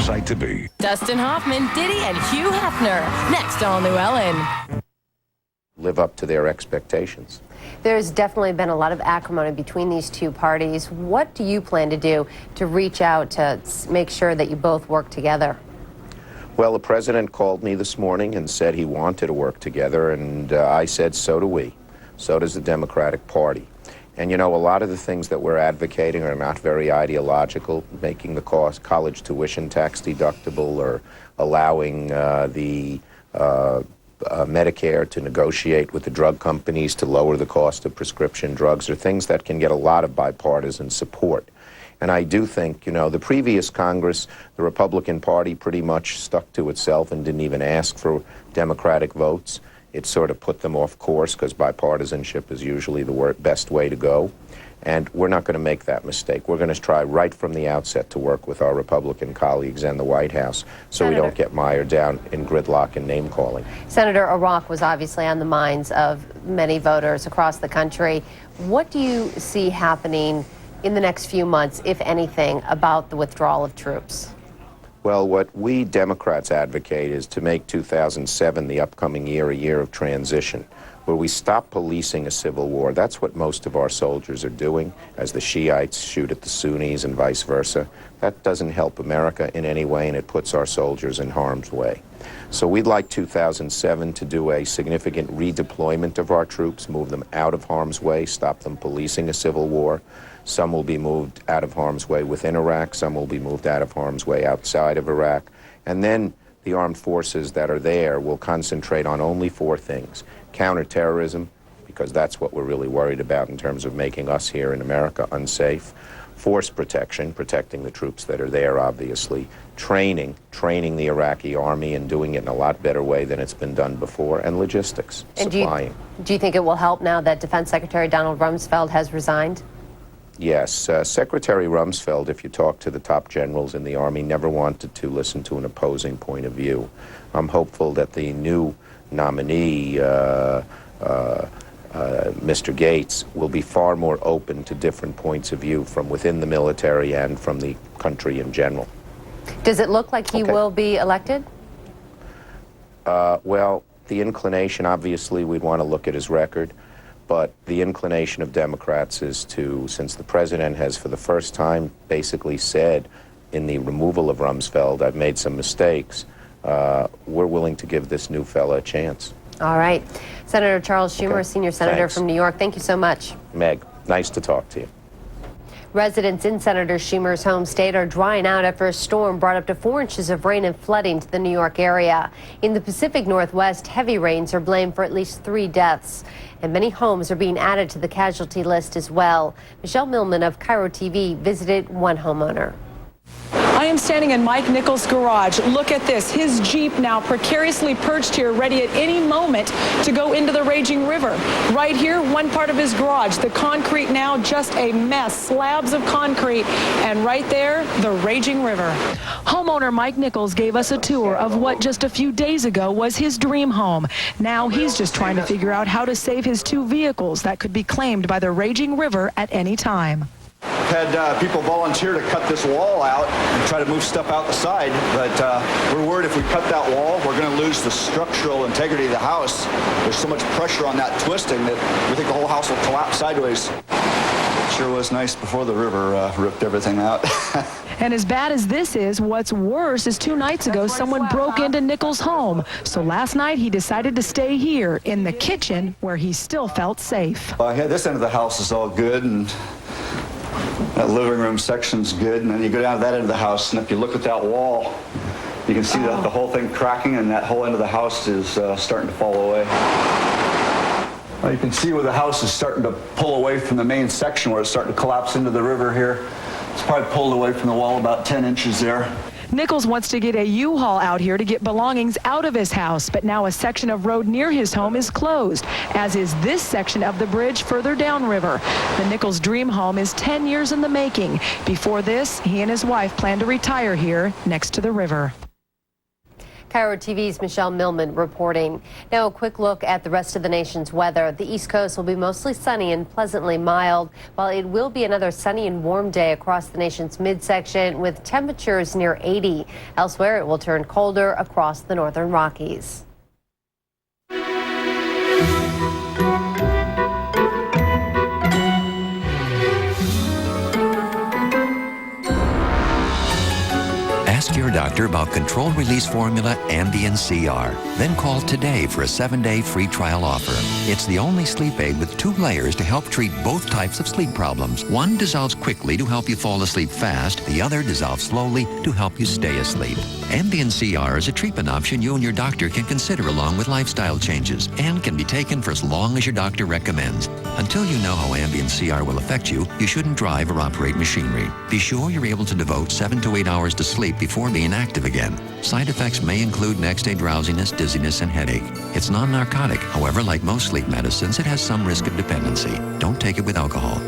site to be. Dustin Hoffman, Diddy, and Hugh Hefner. Next on Llewellyn. Live up to their expectations. There's definitely been a lot of acrimony between these two parties. What do you plan to do to reach out to make sure that you both work together? Well, the president called me this morning and said he wanted to work together, and I said, so do we. So does the Democratic Party. And you know, a lot of the things that we're advocating are not very ideological, making the college tuition tax deductible, or allowing the Medicare to negotiate with the drug companies to lower the cost of prescription drugs, are things that can get a lot of bipartisan support. And I do think, you know, the previous Congress, the Republican Party pretty much stuck to itself and didn't even ask for Democratic votes. It sort of put them off course because bipartisanship is usually the best way to go. And we're not going to make that mistake. We're going to try right from the outset to work with our Republican colleagues and the White House so we don't get mired down in gridlock and name-calling. Senator, Iraq was obviously on the minds of many voters across the country. What do you see happening in the next few months, if anything, about the withdrawal of troops? Well, what we Democrats advocate is to make 2007, the upcoming year, a year of transition, where we stop policing a civil war. That's what most of our soldiers are doing, as the Shiites shoot at the Sunnis and vice versa. That doesn't help America in any way, and it puts our soldiers in harm's way. So we'd like 2007 to do a significant redeployment of our troops, move them out of harm's way, stop them policing a civil war. Some will be moved out of harm's way within Iraq, some will be moved out of harm's way outside of Iraq. And then the armed forces that are there will concentrate on only 4 things. Counterterrorism, because that's what we're really worried about in terms of making us here in America unsafe. Force protection, protecting the troops that are there, obviously. Training the Iraqi army and doing it in a lot better way than it's been done before. And logistics, and supplying. Do you think it will help now that Defense Secretary Donald Rumsfeld has resigned? Yes, Secretary Rumsfeld, if you talk to the top generals in the Army, never wanted to listen to an opposing point of view. I'm hopeful that the new nominee, Mr. Gates, will be far more open to different points of view from within the military and from the country in general. Does it look like he will be elected? Well, the inclination, obviously, we'd want to look at his record. But the inclination of Democrats is to, since the president has for the first time basically said in the removal of Rumsfeld, I've made some mistakes, we're willing to give this new fella a chance. All right. Senator Charles Schumer, senior senator from New York, thank you so much. Meg, nice to talk to you. Residents in Senator Schumer's home state are drying out after a storm brought up to 4 inches of rain and flooding to the New York area. In the Pacific Northwest, heavy rains are blamed for at least 3 deaths, and many homes are being added to the casualty list as well. Michelle Millman of Cairo TV visited one homeowner. I am standing in Mike Nichols' garage. Look at this. His Jeep now precariously perched here, ready at any moment to go into the raging river. Right here, one part of his garage. The concrete now just a mess. Slabs of concrete. And right there, the raging river. Homeowner Mike Nichols gave us a tour of what just a few days ago was his dream home. Now he's just trying to figure out how to save his 2 vehicles that could be claimed by the raging river at any time. Had people volunteer to cut this wall out and try to move stuff out the side, but we're worried if we cut that wall, we're going to lose the structural integrity of the house. There's so much pressure on that twisting that we think the whole house will collapse sideways. It sure was nice before the river ripped everything out. And as bad as this is, what's worse is 2 nights ago, someone broke into Nichols' home. So last night, he decided to stay here in the kitchen where he still felt safe. Yeah, this end of the house is all good, and that living room section's good, and then you go down to that end of the house, and if you look at that wall, you can see that the whole thing cracking, and that whole end of the house is starting to fall away. Well, you can see where the house is starting to pull away from the main section, where it's starting to collapse into the river here. It's probably pulled away from the wall about 10 inches there. Nichols wants to get a U-Haul out here to get belongings out of his house, but now a section of road near his home is closed, as is this section of the bridge further downriver. The Nichols dream home is 10 years in the making. Before this, he and his wife plan to retire here next to the river. Cairo TV's Michelle Millman reporting. Now a quick look at the rest of the nation's weather. The East Coast will be mostly sunny and pleasantly mild, while it will be another sunny and warm day across the nation's midsection with temperatures near 80. Elsewhere, it will turn colder across the northern Rockies. Ask your doctor about controlled-release formula Ambien CR. Then call today for a 7-day free trial offer. It's the only sleep aid with 2 layers to help treat both types of sleep problems. One dissolves quickly to help you fall asleep fast. The other dissolves slowly to help you stay asleep. Ambien CR is a treatment option you and your doctor can consider along with lifestyle changes and can be taken for as long as your doctor recommends. Until you know how Ambien CR will affect you, you shouldn't drive or operate machinery. Be sure you're able to devote 7 to 8 hours to sleep before being active again. Side effects may include next-day drowsiness, dizziness, and headache. It's non-narcotic. However, like most sleep medicines, it has some risk of dependency. Don't take it with alcohol.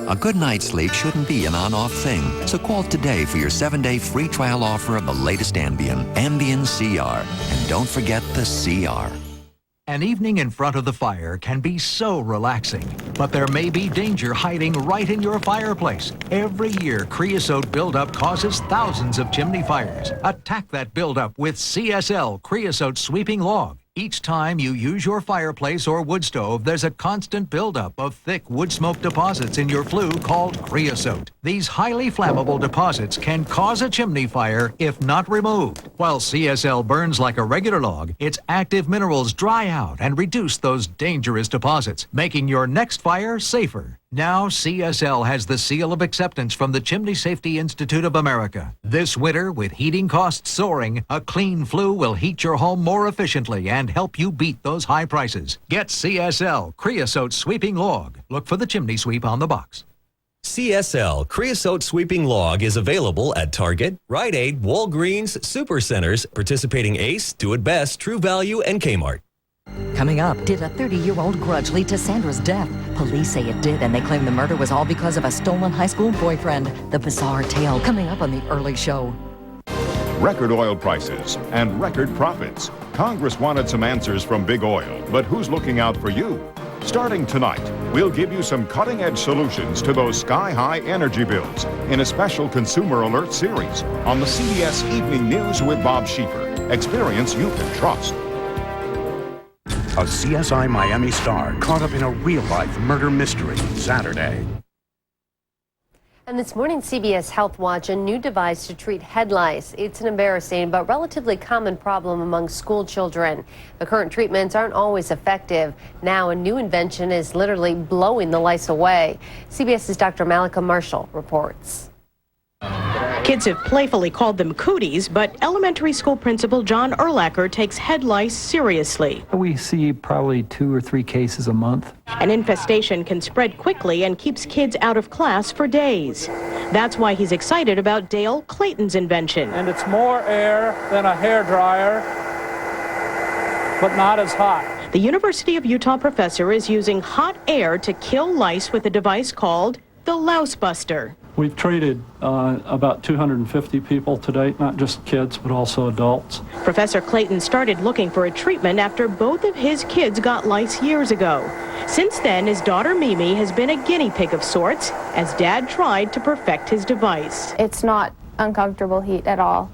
A good night's sleep shouldn't be an on-off thing. So call today for your 7-day free trial offer of the latest Ambien, Ambien CR. And don't forget the CR. An evening in front of the fire can be so relaxing, but there may be danger hiding right in your fireplace. Every year, creosote buildup causes thousands of chimney fires. Attack that buildup with CSL Creosote Sweeping Log. Each time you use your fireplace or wood stove, there's a constant buildup of thick wood smoke deposits in your flue called creosote. These highly flammable deposits can cause a chimney fire if not removed. While CSL burns like a regular log, its active minerals dry out and reduce those dangerous deposits, making your next fire safer. Now CSL has the seal of acceptance from the Chimney Safety Institute of America. This winter, with heating costs soaring, a clean flue will heat your home more efficiently and help you beat those high prices. Get CSL Creosote Sweeping Log. Look for the chimney sweep on the box. CSL Creosote Sweeping Log is available at Target, Rite Aid, Walgreens, Supercenters, participating Ace, Do It Best, True Value, and Kmart. Coming up, did a 30-year-old grudge lead to Sandra's death? Police say it did, and they claim the murder was all because of a stolen high school boyfriend. The bizarre tale coming up on The Early Show. Record oil prices and record profits. Congress wanted some answers from big oil, but who's looking out for you? Starting tonight, we'll give you some cutting-edge solutions to those sky-high energy bills in a special Consumer Alert series on the CBS Evening News with Bob Schieffer. Experience you can trust. A CSI Miami star caught up in a real-life murder mystery Saturday. And this morning, CBS Health Watch, a new device to treat head lice. It's an embarrassing but relatively common problem among school children. The current treatments aren't always effective. Now, a new invention is literally blowing the lice away. CBS's Dr. Malika Marshall reports. Kids have playfully called them cooties, but elementary school principal John Erlacher takes head lice seriously. We see probably 2 or 3 cases a month. An infestation can spread quickly and keeps kids out of class for days. That's why he's excited about Dale Clayton's invention. And it's more air than a hairdryer, but not as hot. The University of Utah professor is using hot air to kill lice with a device called the Louse Buster. We've treated about 250 people to date, not just kids, but also adults. Professor Clayton started looking for a treatment after both of his kids got lice years ago. Since then, his daughter Mimi has been a guinea pig of sorts as Dad tried to perfect his device. It's not uncomfortable heat at all.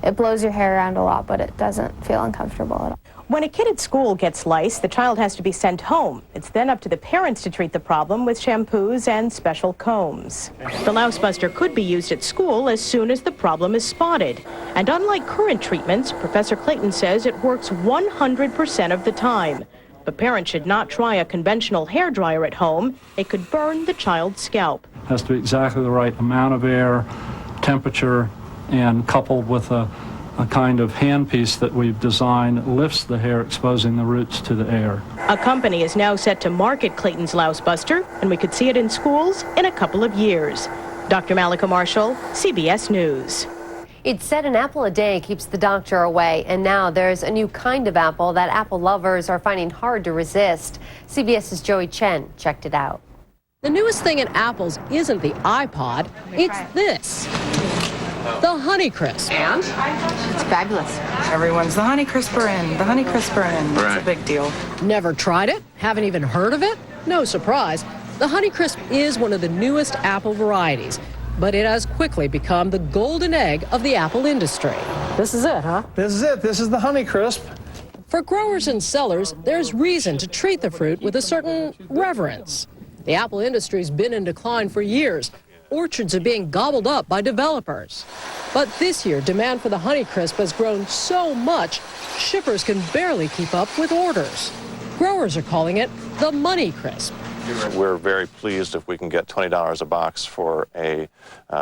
It blows your hair around a lot, but it doesn't feel uncomfortable at all. When a kid at school gets lice, the child has to be sent home. It's then up to the parents to treat the problem with shampoos and special combs. The Louse Buster could be used at school as soon as the problem is spotted. And unlike current treatments, Professor Clayton says it works 100% of the time. But parents should not try a conventional hairdryer at home. It could burn the child's scalp. It has to be exactly the right amount of air, temperature, and coupled with a kind of handpiece that we've designed lifts the hair, exposing the roots to the air. A company is now set to market Clayton's Louse Buster, and we could see it in schools in a couple of years. Dr. Malika Marshall, CBS News. It's said an apple a day keeps the doctor away, and now there's a new kind of apple that apple lovers are finding hard to resist. CBS's Joey Chen checked it out. The newest thing in apples isn't the iPod, it's this. the Honeycrisp. And? It's fabulous. Everyone's the Honeycrisper in, the Honeycrisper in. It's a big deal. Never tried it? Haven't even heard of it? No surprise. The Honeycrisp is one of the newest apple varieties, but it has quickly become the golden egg of the apple industry. This is it, huh? This is it. This is the Honeycrisp. For growers and sellers, there's reason to treat the fruit with a certain reverence. The apple industry's been in decline for years. Orchards are being gobbled up by developers. But this year, demand for the Honeycrisp has grown so much, shippers can barely keep up with orders. Growers are calling it the Money Crisp. We're very pleased if we can get $20 a box for a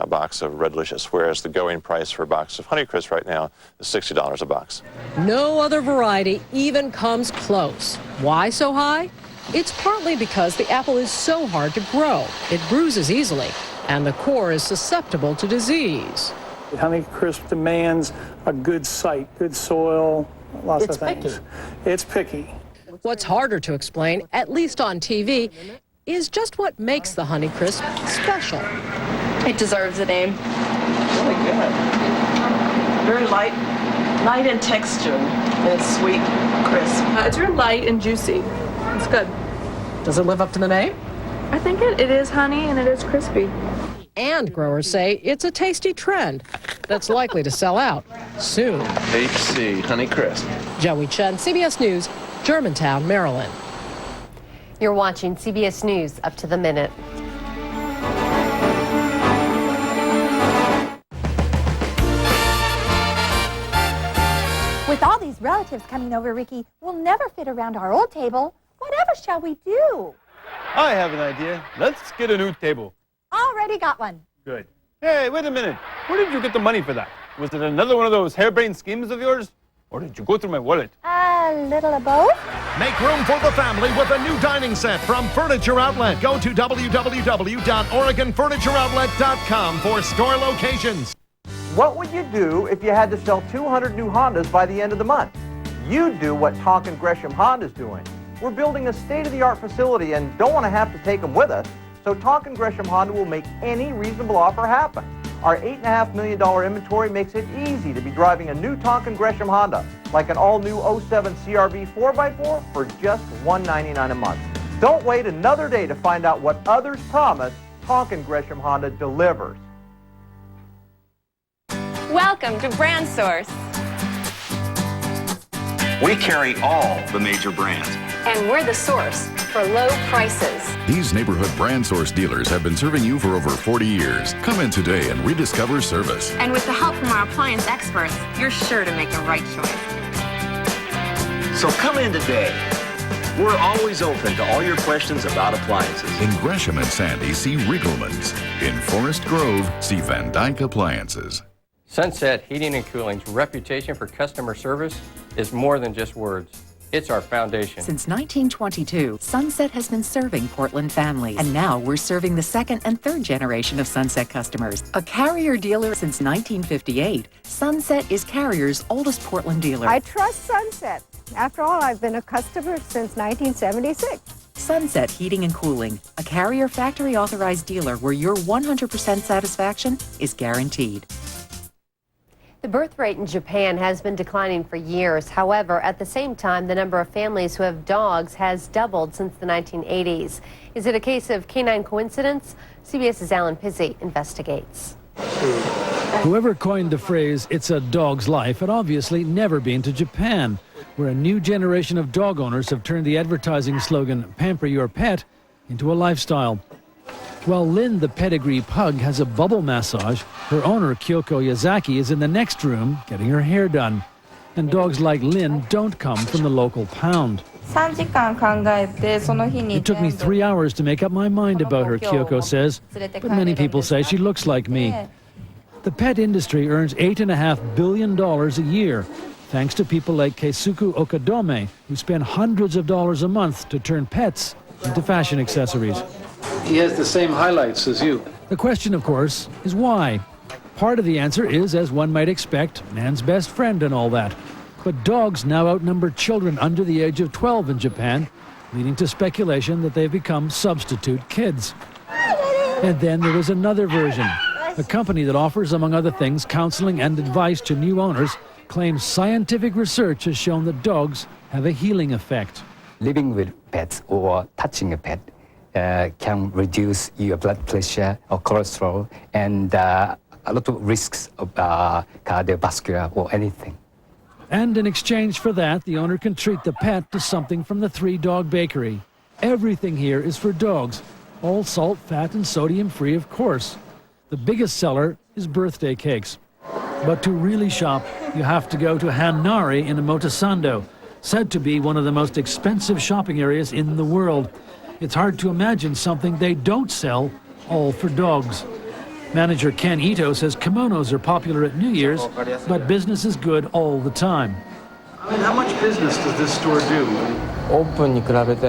box of Red Delicious, whereas the going price for a box of Honeycrisp right now is $60 a box. No other variety even comes close. Why so high? It's partly because the apple is so hard to grow. It bruises easily, and the core is susceptible to disease. Honeycrisp demands a good site, good soil, lots of things. Picky. It's picky. What's harder to explain, at least on TV, is just what makes the Honeycrisp special. It deserves a name. Really good. Very light in texture, and it's sweet, crisp. It's very light and juicy. It's good. Does it live up to the name? I think it is honey and it is crispy. And growers say it's a tasty trend that's likely to sell out soon. HC Honeycrisp. Joey Chen, CBS News, Germantown, Maryland. You're watching CBS News Up to the Minute. With all these relatives coming over, Ricky, we'll never fit around our old table. Whatever shall we do? I have an idea. Let's get a new table. Already got one. Good. Hey, wait a minute. Where did you get the money for that? Was it another one of those harebrained schemes of yours? Or did you go through my wallet? A little of both. Make room for the family with a new dining set from Furniture Outlet. Go to www.OregonFurnitureOutlet.com for store locations. What would you do if you had to sell 200 new Hondas by the end of the month? You'd do what Tonkin Gresham Honda's doing. We're building a state-of-the-art facility and don't want to have to take them with us, so Tonkin Gresham Honda will make any reasonable offer happen. Our $8.5 million inventory makes it easy to be driving a new Tonkin Gresham Honda, like an all-new 07 CRV 4x4 for just $199 a month. Don't wait another day to find out what others promise Tonkin Gresham Honda delivers. Welcome to Brand Source. We carry all the major brands. And we're the source for low prices. These neighborhood Brand Source dealers have been serving you for over 40 years. Come in today and rediscover service. And with the help from our appliance experts, you're sure to make the right choice. So come in today. We're always open to all your questions about appliances. In Gresham and Sandy, see Riegelman's. In Forest Grove, see Van Dyke Appliances. Sunset Heating and Cooling's reputation for customer service is more than just words. It's our foundation. Since 1922, Sunset has been serving Portland families. And now we're serving the second and third generation of Sunset customers. A Carrier dealer since 1958, Sunset is Carrier's oldest Portland dealer. I trust Sunset. After all, I've been a customer since 1976. Sunset Heating and Cooling, a Carrier factory authorized dealer where your 100% satisfaction is guaranteed. The birth rate in Japan has been declining for years. However, at the same time, the number of families who have dogs has doubled since the 1980s. Is it a case of canine coincidence? CBS's Alan Pizzi investigates. Whoever coined the phrase, "it's a dog's life," had obviously never been to Japan, where a new generation of dog owners have turned the advertising slogan, "Pamper your pet," into a lifestyle. While Lynn, the pedigree pug, has a bubble massage, her owner, Kyoko Yazaki, is in the next room getting her hair done. And dogs like Lynn don't come from the local pound. It took me 3 hours to make up my mind about her, Kyoko says, but many people say she looks like me. The pet industry earns $8.5 billion a year, thanks to people like Keisuke Okadome, who spend hundreds of dollars a month to turn pets into fashion accessories. He has the same highlights as you. The question, of course, is why? Part of the answer is, as one might expect, man's best friend and all that. But dogs now outnumber children under the age of 12 in Japan, leading to speculation that they've become substitute kids. And then there was another version. A company that offers, among other things, counseling and advice to new owners, claims scientific research has shown that dogs have a healing effect. Living with pets or touching a pet can reduce your blood pressure or cholesterol and a lot of risks of cardiovascular or anything. And in exchange for that, the owner can treat the pet to something from the 3-Dog Bakery. Everything here is for dogs, all salt, fat, and sodium free, of course. The biggest seller is birthday cakes. But to really shop, you have to go to Hanari in Omotesando, said to be one of the most expensive shopping areas in the world. It's hard to imagine something they don't sell, all for dogs. Manager Ken Ito says kimonos are popular at New Year's, but business is good all the time. I mean, how much business does this store do?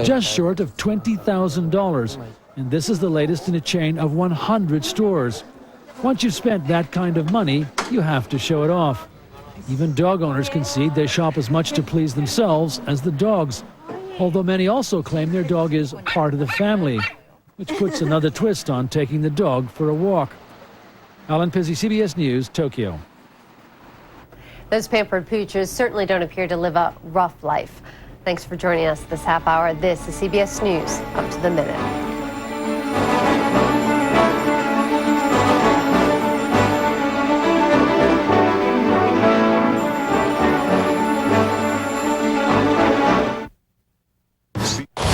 Just short of $20,000, and this is the latest in a chain of 100 stores. Once you've spent that kind of money, you have to show it off. Even dog owners concede they shop as much to please themselves as the dogs, although many also claim their dog is part of the family, which puts another twist on taking the dog for a walk. Alan Pizzi, CBS News, Tokyo. Those pampered poochers certainly don't appear to live a rough life. Thanks for joining us this half hour. This is CBS News, up to the minute.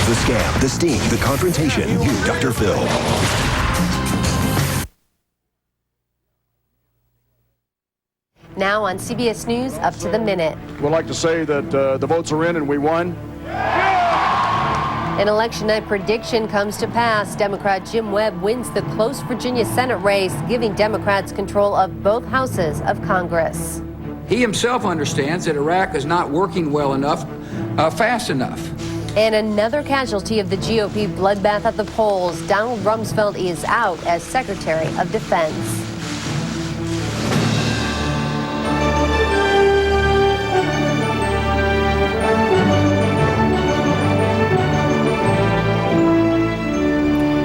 The scam, the sting, the confrontation. You, Dr. Phil. Now on CBS News, up to the minute. We'd like to say that the votes are in and we won. An election night prediction comes to pass. Democrat Jim Webb wins the close Virginia Senate race, giving Democrats control of both houses of Congress. He himself understands that Iraq is not working well enough, fast enough. And another casualty of the GOP bloodbath at the polls. Donald Rumsfeld is out as Secretary of Defense.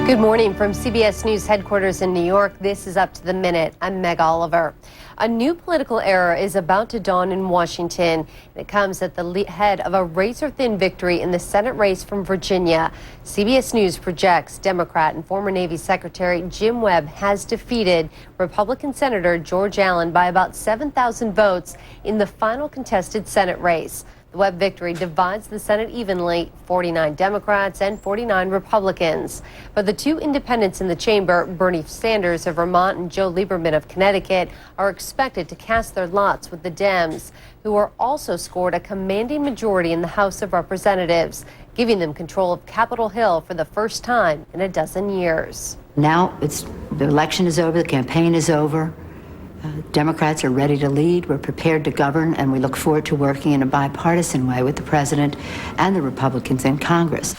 Good morning from CBS News headquarters in New York. This is Up to the Minute. I'm Meg Oliver. A new political era is about to dawn in Washington. It comes at the head of a razor-thin victory in the Senate race from Virginia. CBS News projects Democrat and former Navy Secretary Jim Webb has defeated Republican Senator George Allen by about 7,000 votes in the final contested Senate race. The Webb victory divides the Senate evenly, 49 Democrats and 49 Republicans. But the two independents in the chamber, Bernie Sanders of Vermont and Joe Lieberman of Connecticut, are expected to cast their lots with the Dems, who are also scored a commanding majority in the House of Representatives, giving them control of Capitol Hill for the first time in a dozen years. Now the election is over, the campaign is over. Democrats are ready to lead, we're prepared to govern, and we look forward to working in a bipartisan way with the president and the Republicans in Congress.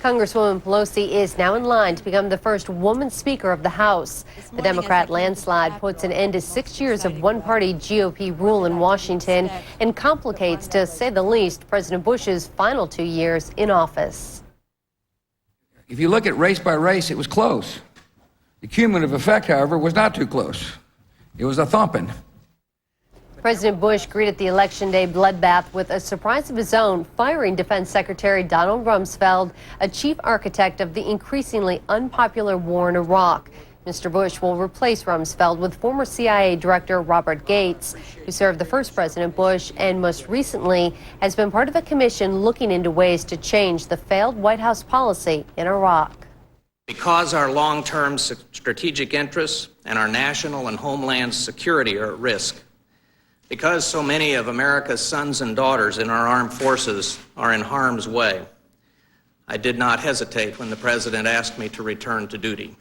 Congresswoman Pelosi is now in line to become the first woman Speaker of the House. The Democrat landslide puts an end to 6 years of one-party GOP rule in Washington and complicates, to say the least, President Bush's final 2 years in office. If you look at race by race, it was close. The cumulative effect, however, was not too close. It was a thumping. President Bush greeted the Election Day bloodbath with a surprise of his own, firing Defense Secretary Donald Rumsfeld, a chief architect of the increasingly unpopular war in Iraq. Mr. Bush will replace Rumsfeld with former CIA Director Robert Gates, who served the first President Bush and most recently has been part of a commission looking into ways to change the failed White House policy in Iraq. Because our long-term strategic interests and our national and homeland security are at risk, because so many of America's sons and daughters in our armed forces are in harm's way, I did not hesitate when the President asked me to return to duty.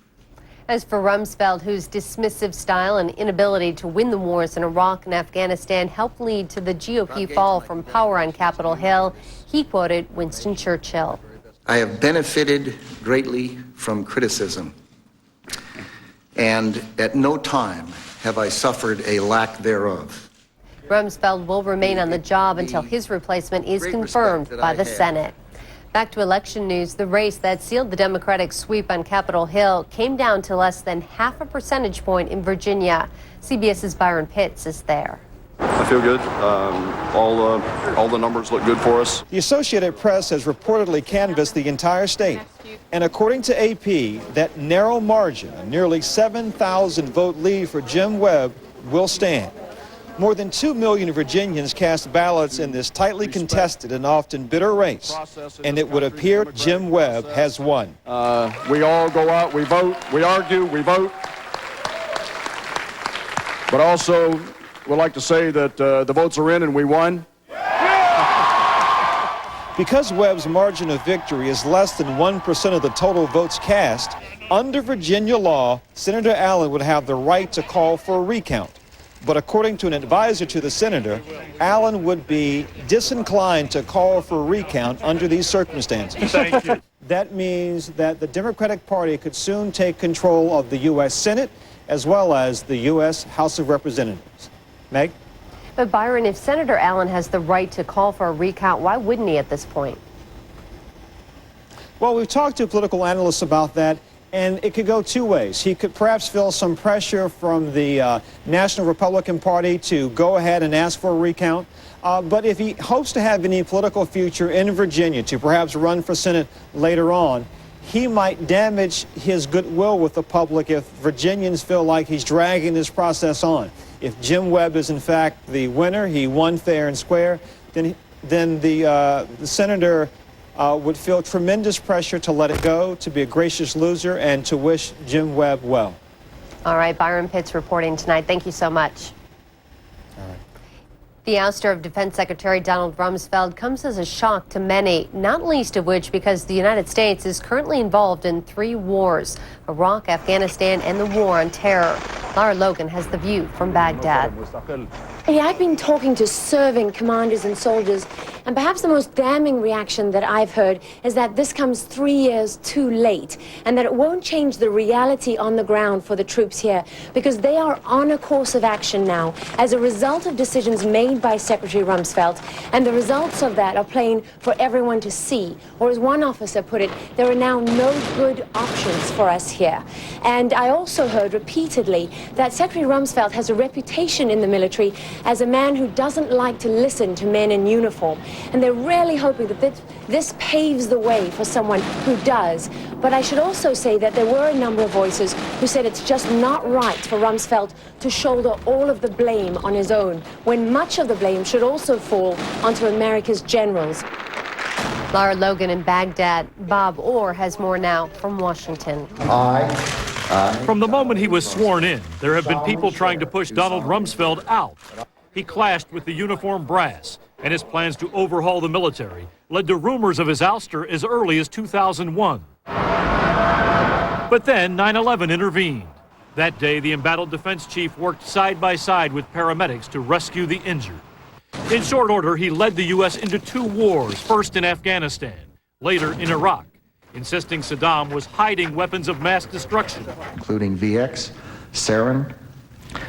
As for Rumsfeld, whose dismissive style and inability to win the wars in Iraq and Afghanistan helped lead to the GOP fall from power on Capitol Hill, he quoted Winston Churchill. I have benefited greatly from criticism, and at no time have I suffered a lack thereof. Rumsfeld will remain on the job until his replacement is confirmed by the Senate. Back to election news. The race that sealed the Democratic sweep on Capitol Hill came down to less than half a percentage point in Virginia. CBS's Byron Pitts is there. I feel good. All the numbers look good for us. The Associated Press has reportedly canvassed the entire state. And according to AP, that narrow margin, a nearly 7,000 vote lead for Jim Webb, will stand. More than 2 million Virginians cast ballots in this tightly contested and often bitter race, and it would appear Jim Webb has won. We all go out, we vote, we argue, we vote. But also, we'd like to say that the votes are in and we won. Because Webb's margin of victory is less than 1% of the total votes cast, under Virginia law, Senator Allen would have the right to call for a recount. But according to an advisor to the senator, Allen would be disinclined to call for a recount under these circumstances. Thank you. That means that the Democratic Party could soon take control of the U.S. Senate as well as the U.S. House of Representatives. Meg? But Byron, if Senator Allen has the right to call for a recount, why wouldn't he at this point? Well, we've talked to political analysts about that, and it could go two ways. He could perhaps feel some pressure from the National Republican Party to go ahead and ask for a recount. But if he hopes to have any political future in Virginia, to perhaps run for Senate later on, he might damage his goodwill with the public if Virginians feel like he's dragging this process on. If Jim Webb is in fact the winner, he won fair and square, then the senator would feel tremendous pressure to let it go, to be a gracious loser, and to wish Jim Webb well. All right, Byron Pitts reporting tonight. Thank you so much. All right. The ouster of Defense Secretary Donald Rumsfeld comes as a shock to many, not least of which because the United States is currently involved in 3 wars: Iraq, Afghanistan, and the war on terror. Lara Logan has the view from Baghdad. I've been talking to serving commanders and soldiers, and perhaps the most damning reaction that I've heard is that this comes 3 years too late, and that it won't change the reality on the ground for the troops here, because they are on a course of action now as a result of decisions made by Secretary Rumsfeld, and the results of that are plain for everyone to see. Or as one officer put it, there are now no good options for us here. And I also heard repeatedly that Secretary Rumsfeld has a reputation in the military as a man who doesn't like to listen to men in uniform. And they're really hoping that this paves the way for someone who does. But I should also say that there were a number of voices who said it's just not right for Rumsfeld to shoulder all of the blame on his own, when much of the blame should also fall onto America's generals. Lara Logan in Baghdad. Bob Orr has more now from Washington. From the moment he was sworn in, there have been people trying to push Donald Rumsfeld out. He clashed with the uniform brass, and his plans to overhaul the military led to rumors of his ouster as early as 2001. But then 9/11 intervened. That day, the embattled defense chief worked side by side with paramedics to rescue the injured. In short order, he led the U.S. into 2 wars, first in Afghanistan, later in Iraq, insisting Saddam was hiding weapons of mass destruction, including VX, sarin,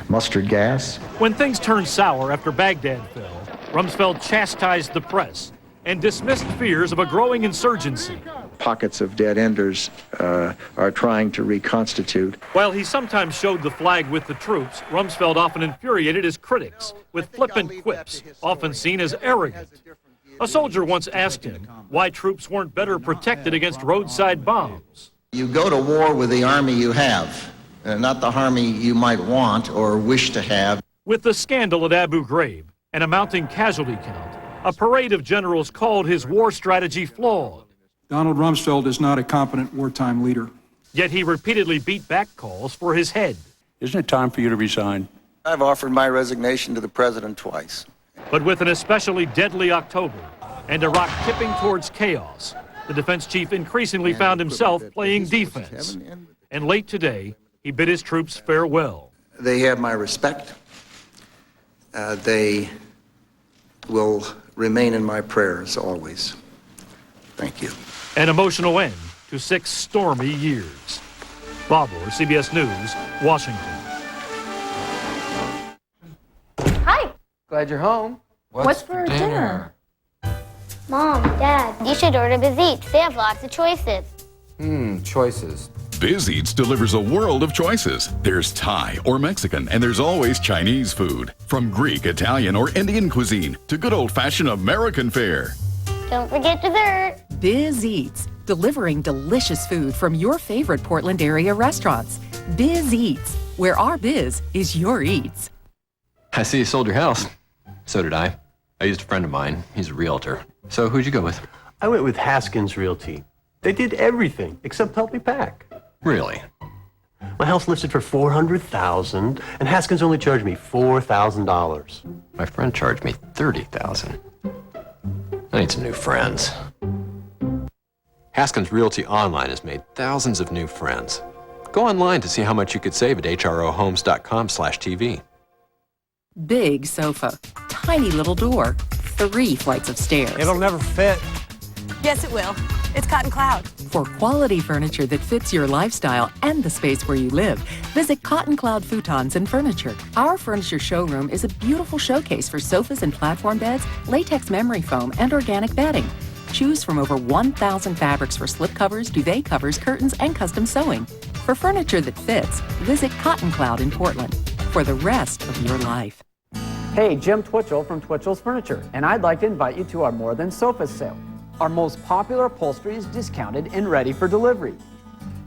mustard gas. When things turned sour after Baghdad fell, Rumsfeld chastised the press and dismissed fears of a growing insurgency. Pockets of dead enders are trying to reconstitute. While he sometimes showed the flag with the troops, Rumsfeld often infuriated his critics with flippant quips, often seen as arrogant. A soldier once asked him why troops weren't better protected against roadside bombs. You go to war with the army you have, not the army you might want or wish to have. With the scandal at Abu Ghraib and a mounting casualty count, a parade of generals called his war strategy flawed. Donald Rumsfeld is not a competent wartime leader. Yet he repeatedly beat back calls for his head. Isn't it time for you to resign? I've offered my resignation to the president twice. But with an especially deadly October and Iraq tipping towards chaos, the defense chief increasingly found himself playing defense. And late today, he bid his troops farewell. They have my respect. They will remain in my prayers always. Thank you. An emotional end to 6 stormy years. Bob Orr, CBS News, Washington. Hi. Glad you're home. What's for dinner? Mom, Dad, you should order Biz Eats. They have lots of choices. Choices. Biz Eats delivers a world of choices. There's Thai or Mexican, and there's always Chinese food. From Greek, Italian, or Indian cuisine to good old-fashioned American fare. Don't forget dessert. Biz Eats, delivering delicious food from your favorite Portland area restaurants. Biz Eats, where our biz is your eats. I see you sold your house. So did I. I used a friend of mine. He's a realtor. So who'd you go with? I went with Haskins Realty. They did everything except help me pack. Really? My house listed for $400,000, and Haskins only charged me $4,000. My friend charged me $30,000. I need some new friends. Haskins Realty Online has made thousands of new friends. Go online to see how much you could save at hrohomes.com/TV. Big sofa, tiny little door, 3 flights of stairs. It'll never fit. Yes, it will. It's Cotton Cloud. For quality furniture that fits your lifestyle and the space where you live, visit Cotton Cloud Futons and Furniture. Our furniture showroom is a beautiful showcase for sofas and platform beds, latex memory foam, and organic bedding. Choose from over 1,000 fabrics for slipcovers, duvet covers, curtains, and custom sewing. For furniture that fits, visit Cotton Cloud in Portland for the rest of your life. Hey, Jim Twitchell from Twitchell's Furniture, and I'd like to invite you to our More Than Sofas sale. Our most popular upholstery is discounted and ready for delivery.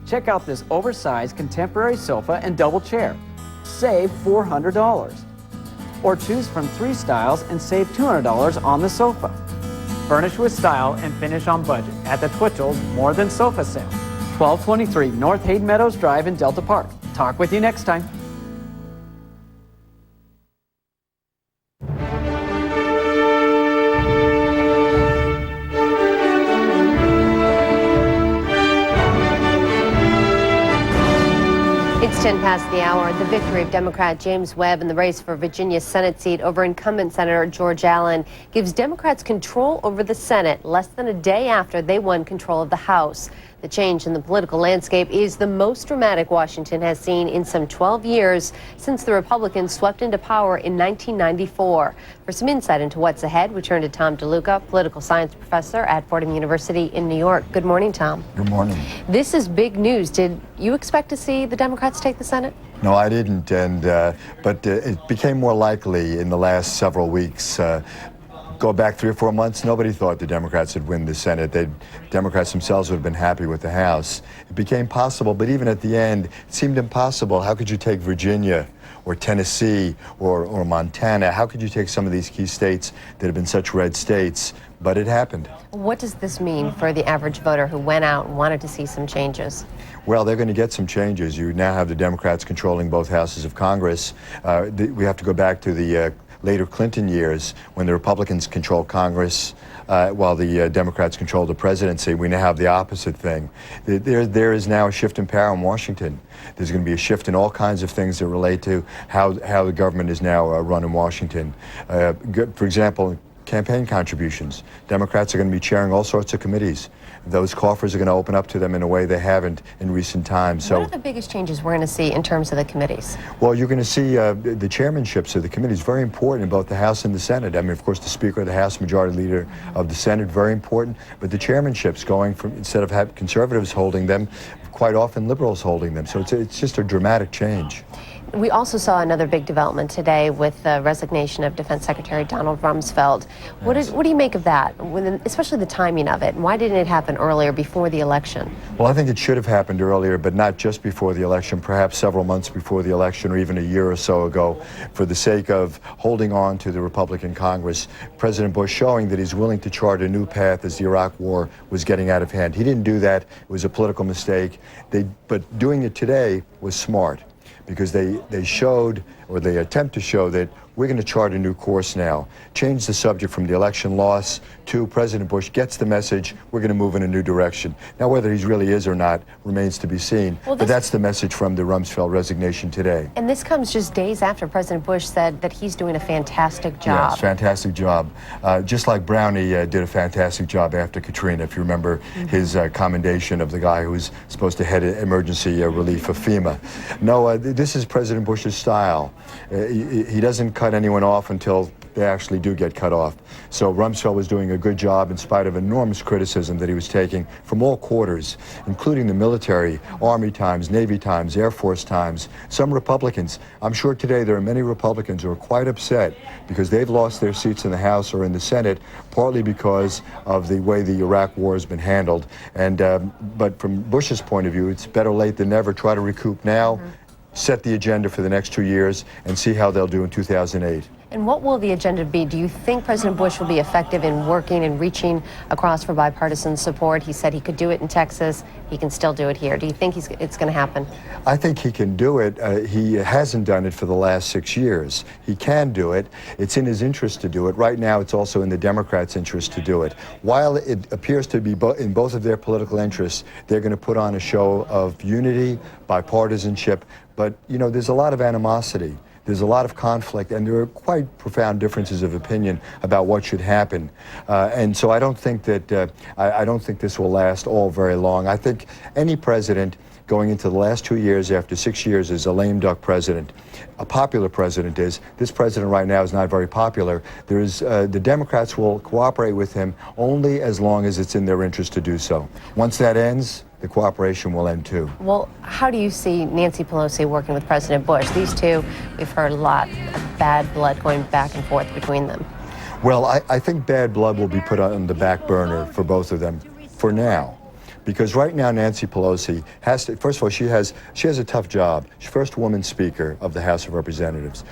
Check out this oversized contemporary sofa and double chair. Save $400. Or choose from 3 styles and save $200 on the sofa. Furnish with style and finish on budget at the Twitchell's More Than Sofa sale. 1223 North Hayden Meadows Drive in Delta Park. Talk with you next time. It's 10 past the hour. The victory of Democrat James Webb in the race for Virginia's Senate seat over incumbent Senator George Allen gives Democrats control over the Senate less than a day after they won control of the House. The change in the political landscape is the most dramatic Washington has seen in some 12 years since the Republicans swept into power in 1994. For some insight into what's ahead, we turn to Tom DeLuca, political science professor at Fordham University in New York. Good morning, Tom. Good morning. This is big news. Did you expect to see the Democrats take the Senate? No, I didn't, but it became more likely in the last several weeks. Go back 3 or 4 months, nobody thought the Democrats would win the Senate. Democrats themselves would have been happy with the House. It became possible, but even at the end, it seemed impossible. How could you take Virginia or Tennessee or Montana? How could you take some of these key states that have been such red states? But it happened. What does this mean for the average voter who went out and wanted to see some changes? Well, they're going to get some changes. You now have the Democrats controlling both houses of Congress. We have to go back to the later Clinton years when the Republicans controlled Congress while the Democrats controlled the presidency. We now have the opposite thing. There is now a shift in power in Washington. There's going to be a shift in all kinds of things that relate to how the government is now run in Washington. For example, campaign contributions. Democrats are going to be chairing all sorts of committees. Those coffers are going to open up to them in a way they haven't in recent times. So, what are the biggest changes we're going to see in terms of the committees? Well, you're going to see the chairmanships of the committees, very important in both the House and the Senate. I mean, of course, the Speaker of the House, Majority Leader of the Senate, very important. But the chairmanships going from, instead of have conservatives holding them, quite often liberals holding them. So it's just a dramatic change. We also saw another big development today with the resignation of Defense Secretary Donald Rumsfeld. What do you make of that, especially the timing of it? And why didn't it happen earlier, before the election? Well, I think it should have happened earlier, but not just before the election, perhaps several months before the election or even a year or so ago, for the sake of holding on to the Republican Congress. President Bush showing that he's willing to chart a new path as the Iraq War was getting out of hand. He didn't do that. It was a political mistake. But doing it today was smart, because they showed, or they attempt to show, that we're going to chart a new course now. Change the subject from the election loss to President Bush gets the message, we're going to move in a new direction. Now, whether he really is or not remains to be seen, but that's the message from the Rumsfeld resignation today. And this comes just days after President Bush said that he's doing a fantastic job. Yes, fantastic job. Just like Brownie did a fantastic job after Katrina, if you remember his commendation of the guy who was supposed to head emergency relief of FEMA. No, this is President Bush's style. He doesn't cut anyone off until they actually do get cut off. So Rumsfeld was doing a good job in spite of enormous criticism that he was taking from all quarters, including the military, Army Times, Navy Times, Air Force Times, some Republicans. I'm sure today there are many Republicans who are quite upset because they've lost their seats in the House or in the Senate, partly because of the way the Iraq war has been handled. And but from Bush's point of view, it's better late than never. Try to recoup now, set the agenda for the next 2 years, and see how they'll do in 2008. And what will the agenda be? Do you think President Bush will be effective in working and reaching across for bipartisan support? He said he could do it in Texas. He can still do it here. Do you think it's going to happen? I think he can do it. He hasn't done it for the last 6 years. He can do it. It's in his interest to do it. Right now, it's also in the Democrats' interest to do it. While it appears to be in both of their political interests, they're going to put on a show of unity, bipartisanship. But, you know, there's a lot of animosity. There's a lot of conflict, and there are quite profound differences of opinion about what should happen. And so I don't think that I don't think this will last all very long. I think any president going into the last 2 years after 6 years is a lame duck president. A popular president is. This president right now is not very popular. The Democrats will cooperate with him only as long as it's in their interest to do so. Once that ends, the cooperation will end too. Well, how do you see Nancy Pelosi working with President Bush? These two, we've heard a lot of bad blood going back and forth between them. Well, I think bad blood will be put on the back burner for both of them for now. Because right now Nancy Pelosi has to, first of all, she has a tough job. She's first woman speaker of the House of Representatives.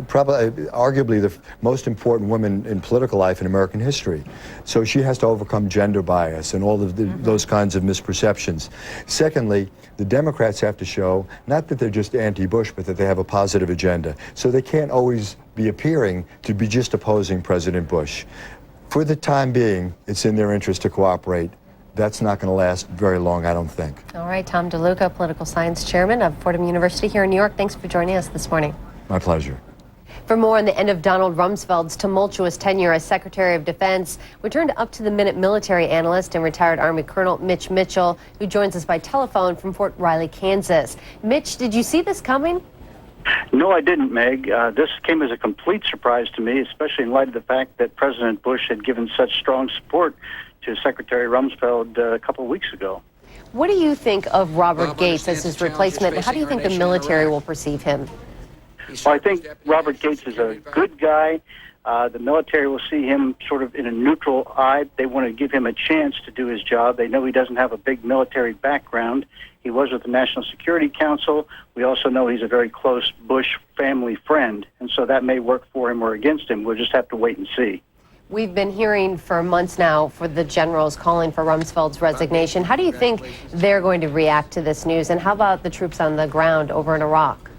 Probably, arguably the most important woman in political life in American history. So she has to overcome gender bias and all of those kinds of misperceptions. Secondly, the Democrats have to show not that they're just anti-Bush, but that they have a positive agenda. So they can't always be appearing to be just opposing President Bush. For the time being, it's in their interest to cooperate. That's not going to last very long, I don't think. All right, Tom DeLuca, political science chairman of Fordham University here in New York. Thanks for joining us this morning. My pleasure. For more on the end of Donald Rumsfeld's tumultuous tenure as Secretary of Defense, we turn to up-to-the-minute military analyst and retired Army Colonel Mitch Mitchell, who joins us by telephone from Fort Riley, Kansas. Mitch, did you see this coming? No, I didn't, Meg. This came as a complete surprise to me, especially in light of the fact that President Bush had given such strong support to Secretary Rumsfeld a couple of weeks ago. What do you think of Robert Gates as his replacement, and how do you think the military will perceive him? Well, I think Robert Gates is a good guy. The military will see him sort of in a neutral eye. They want to give him a chance to do his job. They know he doesn't have a big military background. He was with the National Security Council. We also know he's a very close Bush family friend, and so that may work for him or against him. We'll just have to wait and see. We've been hearing for months now for the generals calling for Rumsfeld's resignation. How do you think they're going to react to this news? And how about the troops on the ground over in Iraq?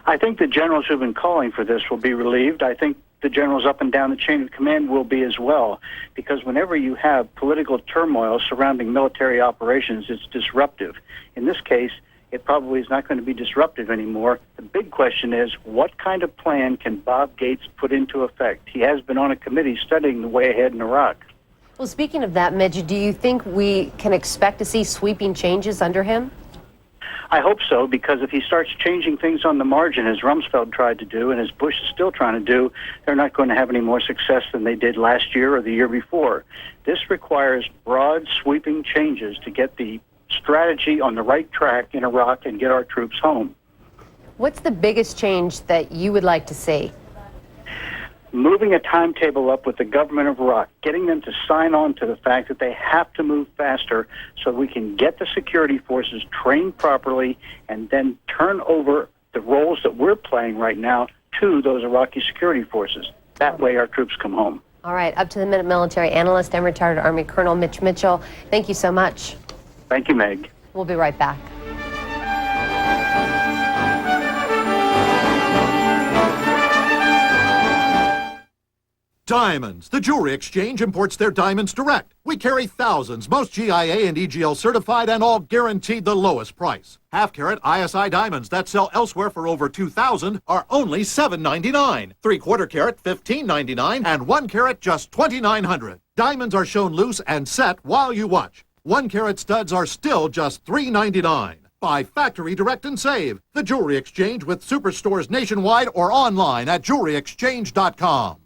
I think the generals who've been calling for this will be relieved. I think the generals up and down the chain of command will be as well, because whenever you have political turmoil surrounding military operations, it's disruptive. In this case, it probably is not going to be disruptive anymore. The big question is, what kind of plan can Bob Gates put into effect? He has been on a committee studying the way ahead in Iraq. Well, speaking of that, Midge, do you think we can expect to see sweeping changes under him? I hope so, because if he starts changing things on the margin, as Rumsfeld tried to do and as Bush is still trying to do, they're not going to have any more success than they did last year or the year before. This requires broad, sweeping changes to get the strategy on the right track in Iraq and get our troops home. What's the biggest change that you would like to see? Moving a timetable up with the government of Iraq, getting them to sign on to the fact that they have to move faster so we can get the security forces trained properly and then turn over the roles that we're playing right now to those Iraqi security forces. That way our troops come home. All right, up-to-the-minute military analyst and retired Army Colonel Mitch Mitchell, thank you so much. Thank you, Meg. We'll be right back. Diamonds. The Jewelry Exchange imports their diamonds direct. We carry thousands, most GIA and EGL certified, and all guaranteed the lowest price. Half-carat ISI diamonds that sell elsewhere for over $2,000 are only $7.99. 3/4 carat $15.99, and 1 carat just $2,900. Diamonds are shown loose and set while you watch. 1 carat studs are still just $3.99. Buy factory direct and save. The Jewelry Exchange with superstores nationwide or online at jewelryexchange.com.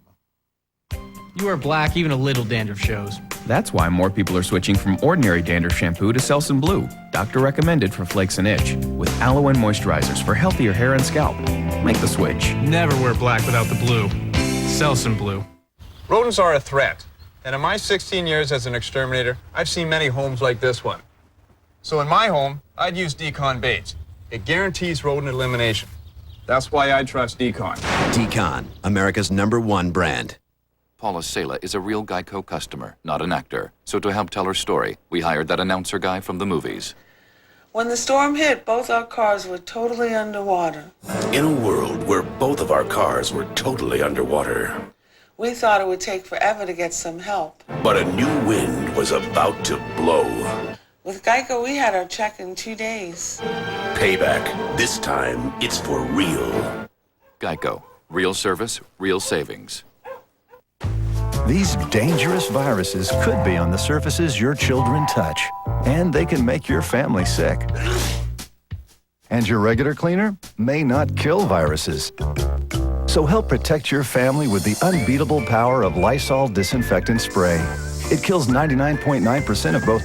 You wear black, even a little dandruff shows. That's why more people are switching from ordinary dandruff shampoo to Selsun Blue, doctor recommended for flakes and itch, with aloe and moisturizers for healthier hair and scalp. Make the switch. Never wear black without the blue. Selsun Blue. Rodents are a threat, and in my 16 years as an exterminator, I've seen many homes like this one. So in my home, I'd use Decon baits. It guarantees rodent elimination. That's why I trust Decon. Decon, America's #1 brand. Paula Sela is a real Geico customer, not an actor. So to help tell her story, we hired that announcer guy from the movies. When the storm hit, both our cars were totally underwater. In a world where both of our cars were totally underwater. We thought it would take forever to get some help. But a new wind was about to blow. With Geico, we had our check in 2 days. Payback. This time, it's for real. Geico. Real service, real savings. These dangerous viruses could be on the surfaces your children touch, and they can make your family sick. And your regular cleaner may not kill viruses. So help protect your family with the unbeatable power of Lysol disinfectant spray. It kills 99.9% of both